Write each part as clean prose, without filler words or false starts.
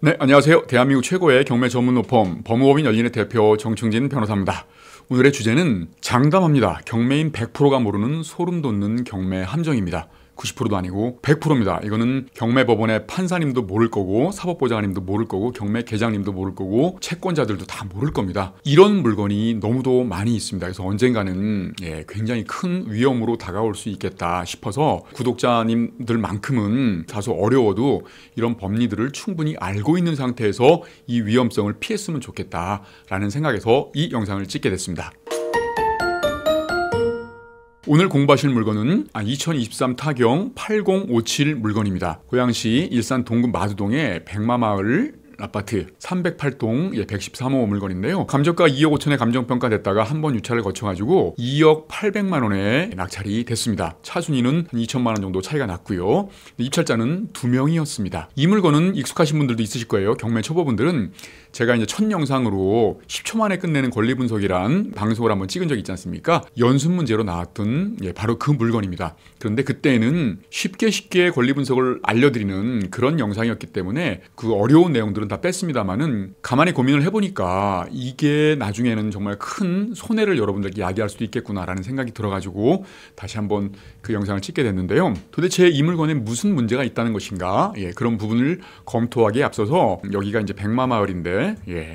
네, 안녕하세요. 대한민국 최고의 경매 전문 로펌 법무법인 열린의 대표 정충진 변호사입니다. 오늘의 주제는 장담합니다. 경매인 100%가 모르는 소름 돋는 경매 함정입니다. 90%도 아니고 100%입니다. 이거는 경매법원의 판사님도 모를 거고 사법보좌관님도 모를 거고 경매 계장님도 모를 거고 채권자들도 다 모를 겁니다. 이런 물건이 너무도 많이 있습니다. 그래서 언젠가는 굉장히 큰 위험으로 다가올 수 있겠다 싶어서 구독자님들만큼은 다소 어려워도 이런 법리들을 충분히 알고 있는 상태에서 이 위험성을 피했으면 좋겠다라는 생각에서 이 영상을 찍게 됐습니다. 오늘 공부하실 물건은 2023 타경 8057 물건입니다. 고양시 일산 동구 마두동의 백마마을 아파트 308동 113호 물건인데요. 감정가 2억 5천에 감정평가 됐다가 한 번 유찰을 거쳐가지고 2억 800만 원에 낙찰이 됐습니다. 차순위는 한 2천만 원 정도 차이가 났고요. 입찰자는 2명이었습니다. 이 물건은 익숙하신 분들도 있으실 거예요. 경매 초보분들은 제가 이제 첫 영상으로 10초 만에 끝내는 권리 분석이란 방송을 한번 찍은 적이 있지 않습니까? 연습 문제로 나왔던 바로 그 물건입니다. 그런데 그때는 쉽게 권리 분석을 알려드리는 그런 영상이었기 때문에 그 어려운 내용들은 다 뺐습니다만은 가만히 고민을 해보니까 이게 나중에는 정말 큰 손해를 여러분들께 야기할 수도 있겠구나라는 생각이 들어가지고 다시 한번 그 영상을 찍게 됐는데요. 도대체 이 물건에 무슨 문제가 있다는 것인가? 그런 부분을 검토하기에 앞서서 여기가 이제 백마마을인데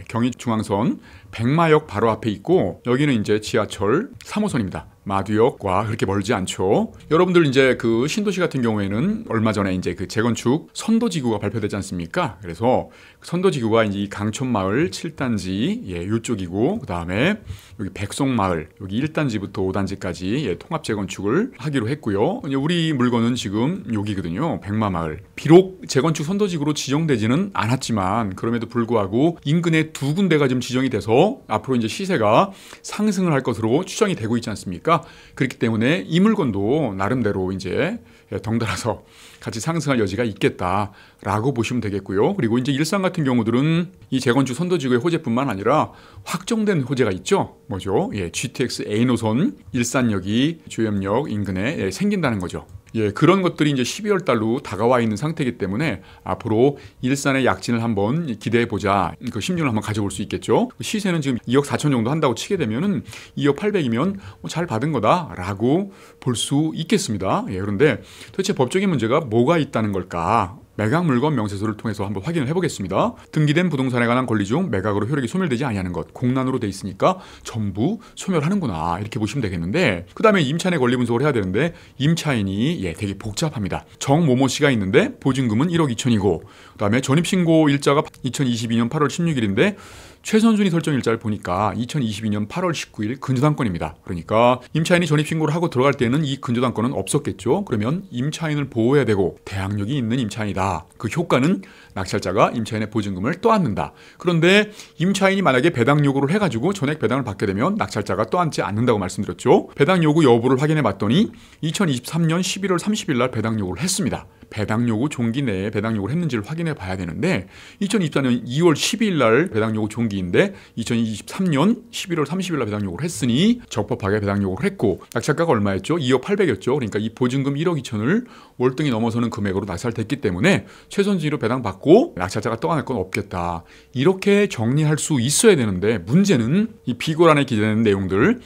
경의중앙선 백마역 바로 앞에 있고 여기는 이제 지하철 3호선입니다. 마두역과 그렇게 멀지 않죠. 여러분들 이제 그 신도시 같은 경우에는 얼마 전에 이제 그 재건축 선도지구가 발표되지 않습니까? 그래서 선도지구가 이제 이 강촌마을 7단지 이쪽이고 그다음에 여기 백송마을 여기 1단지부터 5단지까지 통합 재건축을 하기로 했고요. 우리 물건은 지금 여기거든요. 백마마을. 비록 재건축 선도지구로 지정되지는 않았지만 그럼에도 불구하고 인근에 두 군데가 지금 지정이 돼서 앞으로 이제 시세가 상승을 할 것으로 추정이 되고 있지 않습니까? 그렇기 때문에 이 물건도 나름대로 이제 덩달아서 같이 상승할 여지가 있겠다라고 보시면 되겠고요. 그리고 이제 일산 같은 경우들은 이 재건축 선도지구의 호재뿐만 아니라 확정된 호재가 있죠. 뭐죠? GTX A 노선 일산역이 주염역 인근에 생긴다는 거죠. 그런 것들이 이제 12월 달로 다가와 있는 상태이기 때문에 앞으로 일산의 약진을 한번 기대해 보자. 그 심리를 한번 가져볼 수 있겠죠. 시세는 지금 2억 4천 정도 한다고 치게 되면은 2억 800이면 잘 받은 거다라고 볼 수 있겠습니다. 그런데 도대체 법적인 문제가 뭐가 있다는 걸까? 매각 물건 명세서를 통해서 한번 확인을 해보겠습니다. 등기된 부동산에 관한 권리 중 매각으로 효력이 소멸되지 아니하는 것, 공란으로 돼 있으니까 전부 소멸하는구나 이렇게 보시면 되겠는데 그 다음에 임차인의 권리 분석을 해야 되는데 임차인이 되게 복잡합니다. 정모모 씨가 있는데 보증금은 1억 2천이고 그 다음에 전입신고 일자가 2022년 8월 16일인데 최선순위 설정 일자를 보니까 2022년 8월 19일 근저당권입니다. 그러니까 임차인이 전입신고를 하고 들어갈 때는 이 근저당권은 없었겠죠. 그러면 임차인을 보호해야 되고 대항력이 있는 임차인이다. 그 효과는 낙찰자가 임차인의 보증금을 떠안는다. 그런데 임차인이 만약에 배당 요구를 해가지고 전액 배당을 받게 되면 낙찰자가 떠안지 않는다고 말씀드렸죠. 배당 요구 여부를 확인해 봤더니 2023년 11월 30일 날 배당 요구를 했습니다. 배당 요구 종기 내에 배당 요구를 했는지를 확인해 봐야 되는데 2024년 2월 12일 날 배당 요구 종기인데 2023년 11월 30일 날 배당 요구를 했으니 적법하게 배당 요구를 했고 낙찰가가 얼마였죠? 2억 800이었죠. 그러니까 이 보증금 1억 2천을 월등히 넘어서는 금액으로 낙찰됐기 때문에 최선순위로 배당받고 낙찰자가 떠안을 건 없겠다. 이렇게 정리할 수 있어야 되는데 문제는 이 비고란에 기재되는 내용들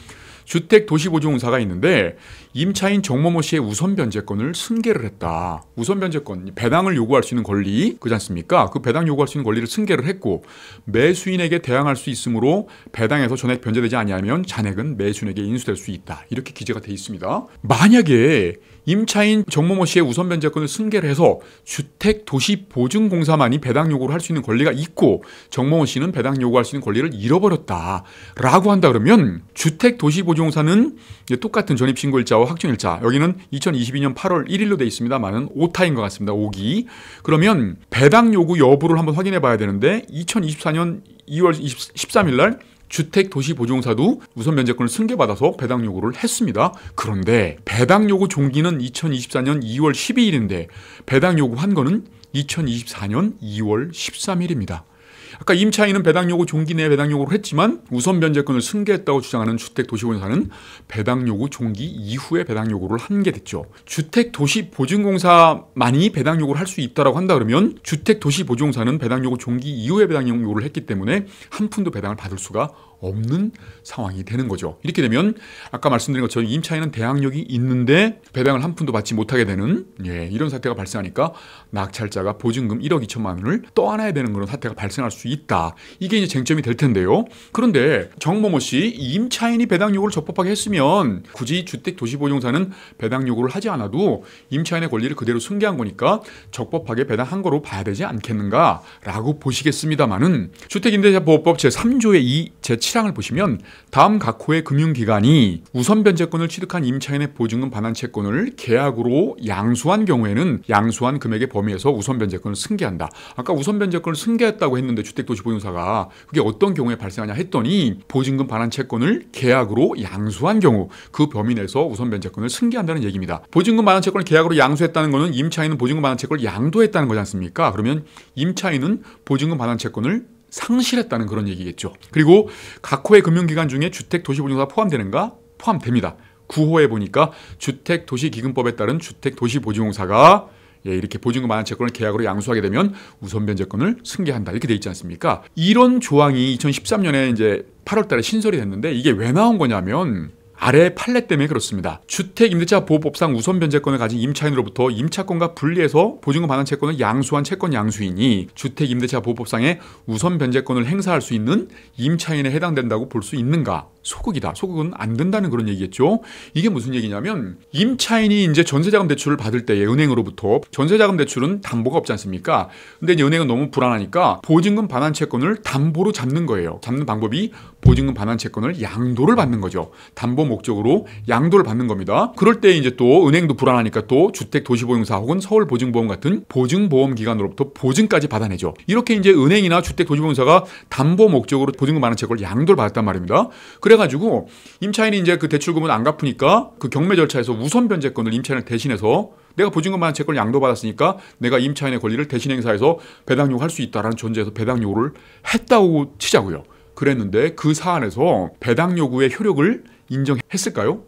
주택도시보증공사가 있는데 임차인 정모모 씨의 우선 변제권을 승계를 했다. 우선 변제권, 배당을 요구할 수 있는 권리, 그렇지 않습니까? 그 배당 요구할 수 있는 권리를 승계를 했고 매수인에게 대항할 수 있으므로 배당에서 전액 변제되지 아니하면 잔액은 매수인에게 인수될 수 있다. 이렇게 기재가 돼 있습니다. 만약에 임차인 정모모 씨의 우선 변제권을 승계를 해서 주택도시보증공사만이 배당 요구를 할 수 있는 권리가 있고 정모모 씨는 배당 요구할 수 있는 권리를 잃어버렸다라고 한다 그러면 주택도시보증공사는 똑같은 전입신고일자와 확정일자 여기는 2022년 8월 1일로 돼 있습니다만은 오타인 것 같습니다. 5기. 그러면 배당 요구 여부를 한번 확인해 봐야 되는데 2024년 2월 13일 날 주택도시보증공사도 우선 면제권을 승계받아서 배당 요구를 했습니다. 그런데 배당 요구 종기는 2024년 2월 12일인데 배당 요구한 거는 2024년 2월 13일입니다. 아까 임차인은 배당 요구 종기 내에 배당 요구를 했지만 우선 변제권을 승계했다고 주장하는 주택도시보증공사는 배당 요구 종기 이후에 배당 요구를 한 게 됐죠. 주택도시보증공사만이 배당 요구를 할 수 있다라고 한다 그러면 주택도시보증공사는 배당 요구 종기 이후에 배당 요구를 했기 때문에 한 푼도 배당을 받을 수가 없는 상황이 되는 거죠. 이렇게 되면 아까 말씀드린 것처럼 임차인은 대항력이 있는데 배당을 한 푼도 받지 못하게 되는 이런 사태가 발생하니까 낙찰자가 보증금 1억 2천만 원을 떠안아야 되는 그런 사태가 발생할 수 있다. 이게 이제 쟁점이 될 텐데요. 그런데 정모모 씨, 임차인이 배당 요구를 적법하게 했으면 굳이 주택도시보증공사는 배당 요구를 하지 않아도 임차인의 권리를 그대로 승계한 거니까 적법하게 배당한 거로 봐야 되지 않겠는가라고 보시겠습니다만은 주택임대차보호법 제3조의 2, 제7항을 보시면 다음 각 호의 금융기관이 우선 변제권을 취득한 임차인의 보증금 반환 채권을 계약으로 양수한 경우에는 양수한 금액의 범위에서 우선 변제권을 승계한다. 아까 우선 변제권을 승계했다고 했는데 주택도시보증공사가 그게 어떤 경우에 발생하냐 했더니 보증금 반환 채권을 계약으로 양수한 경우 그 범위 내에서 우선 변제권을 승계한다는 얘기입니다. 보증금 반환 채권을 계약으로 양수했다는 것은 임차인은 보증금 반환 채권을 양도했다는 거지 않습니까? 그러면 임차인은 보증금 반환 채권을 상실했다는 그런 얘기겠죠. 그리고 각 호의 금융기관 중에 주택도시보증공사가 포함되는가? 포함됩니다. 9호에 보니까 주택도시기금법에 따른 주택도시보증공사가 이렇게 보증금 반환 채권을 계약으로 양수하게 되면 우선 변제권을 승계한다. 이렇게 돼 있지 않습니까? 이런 조항이 2013년에 이제 8월 달에 신설이 됐는데 이게 왜 나온 거냐면 아래 판례 때문에 그렇습니다. 주택임대차보호법상 우선 변제권을 가진 임차인으로부터 임차권과 분리해서 보증금 반환 채권을 양수한 채권 양수인이 주택임대차보호법상의 우선 변제권을 행사할 수 있는 임차인에 해당된다고 볼 수 있는가? 소극이다. 소극은 안 된다는 그런 얘기겠죠. 이게 무슨 얘기냐면 임차인이 이제 전세자금 대출을 받을 때에 은행으로부터 전세자금 대출은 담보가 없지 않습니까? 근데 이제 은행은 너무 불안하니까 보증금 반환 채권을 담보로 잡는 거예요. 잡는 방법이 보증금 반환 채권을 양도를 받는 거죠. 담보 목적으로 양도를 받는 겁니다. 그럴 때 이제 또 은행도 불안하니까 또 주택도시보증공사 혹은 서울보증보험 같은 보증보험기관으로부터 보증까지 받아내죠. 이렇게 이제 은행이나 주택도시보증공사가 담보 목적으로 보증금 반환 채권을 양도를 받았단 말입니다. 그래가지고 임차인이 이제 그 대출금을 안 갚으니까 그 경매 절차에서 우선 변제권을 임차인을 대신해서 내가 보증금 반환 채권을 양도받았으니까 내가 임차인의 권리를 대신 행사해서 배당 요구할 수 있다라는 전제에서 배당 요구를 했다고 치자고요. 그랬는데 그 사안에서 배당 요구의 효력을 인정했을까요?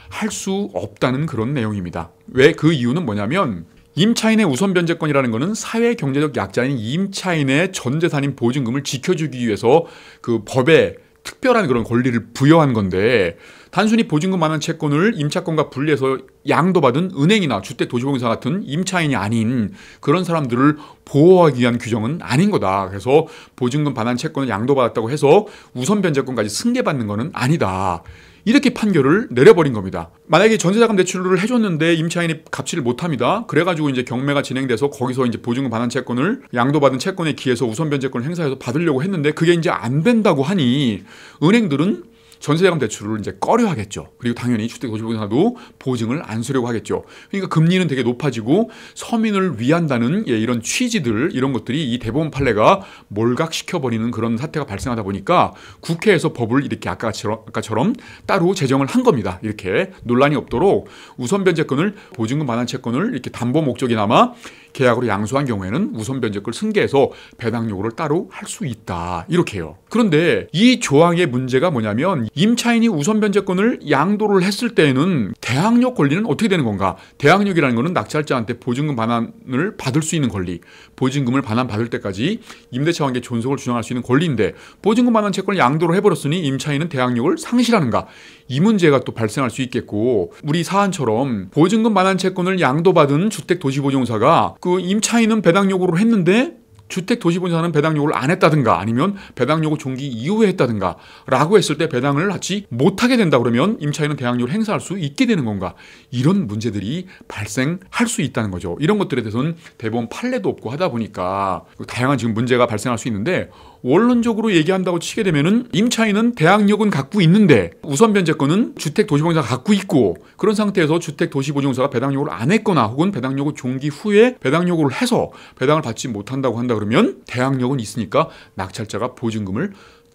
할 수 없다는 그런 내용입니다. 왜? 그 이유는 뭐냐면 임차인의 우선 변제권이라는 것은 사회 경제적 약자인 임차인의 전 재산인 보증금을 지켜주기 위해서 그 법에 특별한 그런 권리를 부여한 건데 단순히 보증금 반환 채권을 임차권과 분리해서 양도받은 은행이나 주택도시보증공사 같은 임차인이 아닌 그런 사람들을 보호하기 위한 규정은 아닌 거다. 그래서 보증금 반환 채권을 양도받았다고 해서 우선 변제권까지 승계받는 것은 아니다. 이렇게 판결을 내려버린 겁니다. 만약에 전세자금 대출을 해줬는데 임차인이 갚지를 못합니다. 그래가지고 이제 경매가 진행돼서 거기서 이제 보증금 반환 채권을 양도받은 채권에 기해서 우선 변제권을 행사해서 받으려고 했는데 그게 이제 안 된다고 하니 은행들은 전세자금 대출을 이제 꺼려 하겠죠. 그리고 당연히 주택도시보증공사도 보증을 안 쓰려고 하겠죠. 그러니까 금리는 되게 높아지고 서민을 위한다는 이런 취지들 이런 것들이 이 대법원 판례가 몰각시켜버리는 그런 사태가 발생하다 보니까 국회에서 법을 이렇게 아까처럼 따로 제정을 한 겁니다. 이렇게 논란이 없도록 우선 변제권을 보증금 반환 채권을 이렇게 담보 목적이나마 계약으로 양수한 경우에는 우선 변제권을 승계해서 배당 요구를 따로 할 수 있다. 이렇게 해요. 그런데 이 조항의 문제가 뭐냐면 임차인이 우선 변제권을 양도를 했을 때에는 대항력 권리는 어떻게 되는 건가? 대항력이라는 것은 낙찰자한테 보증금 반환을 받을 수 있는 권리, 보증금을 반환받을 때까지 임대차 관계 존속을 주장할 수 있는 권리인데 보증금 반환 채권을 양도를 해버렸으니 임차인은 대항력을 상실하는가? 이 문제가 또 발생할 수 있겠고 우리 사안처럼 보증금 반환 채권을 양도받은 주택도시보증공사가 그 임차인은 배당 요구를 했는데 주택도시보증공사는 배당 요구를 안 했다든가 아니면 배당 요구 종기 이후에 했다든가 라고 했을 때 배당을 하지 못하게 된다 그러면 임차인은 대항 요구를 행사할 수 있게 되는 건가? 이런 문제들이 발생할 수 있다는 거죠. 이런 것들에 대해서는 대법원 판례도 없고 하다 보니까 다양한 지금 문제가 발생할 수 있는데 원론적으로 얘기한다고 치게 되면은 임차인은 대항력은 갖고 있는데 우선 변제권은 주택도시보증공사가 갖고 있고 그런 상태에서 주택도시보증공사가 배당 요구를 안 했거나 혹은 배당 요구 종기 후에 배당 요구를 해서 배당을 받지 못한다고 한다 그러면 대항력은 있으니까 낙찰자가 보증금을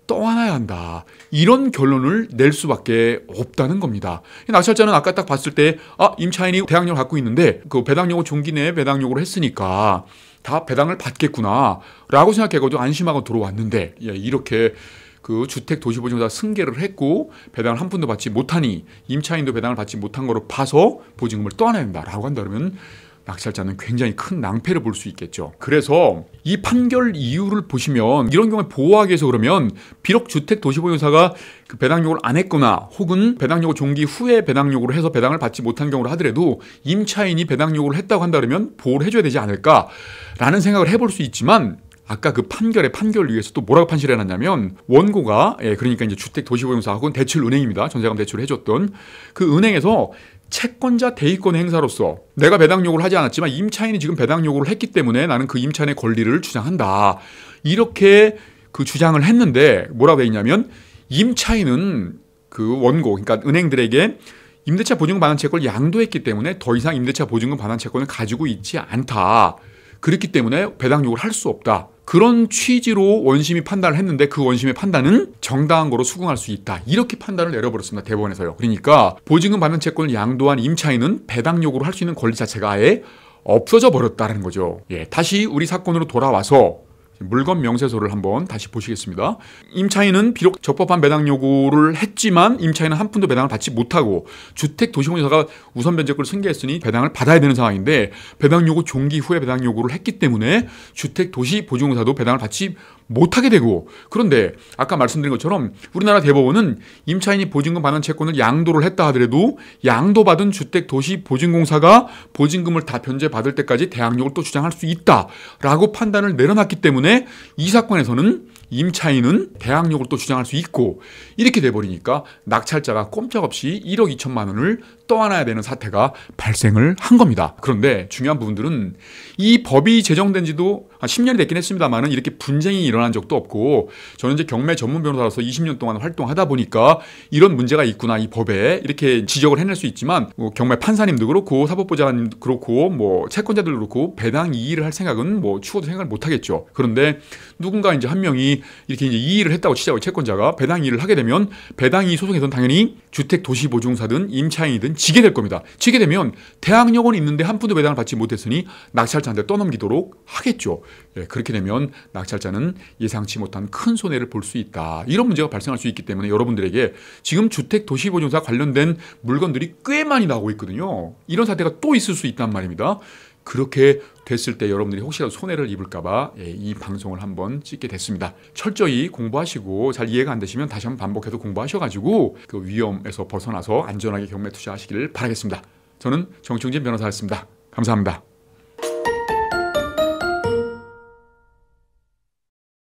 떠안아야 한다. 이런 결론을 낼 수밖에 없다는 겁니다. 낙찰자는 아까 딱 봤을 때 임차인이 배당료를 갖고 있는데 그 배당료가 종기 내에 배당료를 했으니까 다 배당을 받겠구나 라고 생각해가지고 안심하고 들어왔는데 이렇게 그 주택도시보증공사 승계를 했고 배당을 한 푼도 받지 못하니 임차인도 배당을 받지 못한 거로 봐서 보증금을 떠안아야 된다라고 한다 그러면 낙찰자는 굉장히 큰 낭패를 볼 수 있겠죠. 그래서 이 판결 이유를 보시면 이런 경우에 보호하기 위해서 그러면 비록 주택도시보증공사가 그 배당요구를 안 했거나 혹은 배당요구 종기 후에 배당요구를 해서 배당을 받지 못한 경우를 하더라도 임차인이 배당요구를 했다고 한다 그러면 보호를 해줘야 되지 않을까라는 생각을 해볼 수 있지만 아까 그 판결을 위해서 또 뭐라고 판시를 해놨냐면 원고가 그러니까 이제 주택도시보증공사 혹은 대출은행입니다. 전세금 대출을 해줬던 그 은행에서 채권자 대위권 행사로서 내가 배당 요구를 하지 않았지만 임차인이 지금 배당 요구를 했기 때문에 나는 그 임차인의 권리를 주장한다. 이렇게 그 주장을 했는데 뭐라고 돼 있냐면 임차인은 그 원고 그러니까 은행들에게 임대차 보증금 반환 채권을 양도했기 때문에 더 이상 임대차 보증금 반환 채권을 가지고 있지 않다. 그렇기 때문에 배당 요구를 할 수 없다. 그런 취지로 원심이 판단을 했는데 그 원심의 판단은 정당한 거로 수긍할 수 있다. 이렇게 판단을 내려버렸습니다. 대법원에서요. 그러니까 보증금 받는 채권을 양도한 임차인은 배당 요구를 할 수 있는 권리 자체가 아예 없어져 버렸다는 거죠. 다시 우리 사건으로 돌아와서 물건 명세서를 한번 다시 보시겠습니다. 임차인은 비록 적법한 배당 요구를 했지만 임차인은 한 푼도 배당을 받지 못하고 주택도시공사가 우선 변제권을 승계했으니 배당을 받아야 되는 상황인데 배당 요구 종기 후에 배당 요구를 했기 때문에 주택도시보증공사도 배당을 받지 못하게 되고 그런데 아까 말씀드린 것처럼 우리나라 대법원은 임차인이 보증금 반환 채권을 양도를 했다 하더라도 양도받은 주택도시보증공사가 보증금을 다 변제받을 때까지 대항력을 또 주장할 수 있다라고 판단을 내려놨기 때문에 이 사건에서는 임차인은 대항력을 또 주장할 수 있고 이렇게 돼버리니까 낙찰자가 꼼짝없이 1억 2천만 원을 떠안아야 되는 사태가 발생을 한 겁니다. 그런데 중요한 부분들은 이 법이 제정된 지도 10년이 됐긴 했습니다만은 이렇게 분쟁이 일어난 적도 없고 저는 이제 경매 전문 변호사로서 20년 동안 활동하다 보니까 이런 문제가 있구나 이 법에 이렇게 지적을 해낼 수 있지만 뭐 경매 판사님도 그렇고 사법보좌관님도 그렇고 뭐 채권자들도 그렇고 배당 이의를 할 생각은 뭐 추호도 생각을 못 하겠죠. 그런데 누군가 이제 한 명이 이렇게 이제 이의를 했다고 치자고 채권자가 배당 이의를 하게 되면 배당 이의 소송에서는 당연히 주택도시보증사든 임차인이든 지게 될 겁니다. 지게 되면 대항력은 있는데 한 푼도 배당을 받지 못했으니 낙찰자한테 떠넘기도록 하겠죠. 그렇게 되면 낙찰자는 예상치 못한 큰 손해를 볼 수 있다. 이런 문제가 발생할 수 있기 때문에 여러분들에게 지금 주택도시보증사 관련된 물건들이 꽤 많이 나오고 있거든요. 이런 사태가 또 있을 수 있단 말입니다. 그렇게 됐을 때 여러분들이 혹시라도 손해를 입을까봐 이 방송을 한번 찍게 됐습니다. 철저히 공부하시고 잘 이해가 안 되시면 다시 한번 반복해서 공부하셔가지고 그 위험에서 벗어나서 안전하게 경매 투자하시기를 바라겠습니다. 저는 정충진 변호사였습니다. 감사합니다.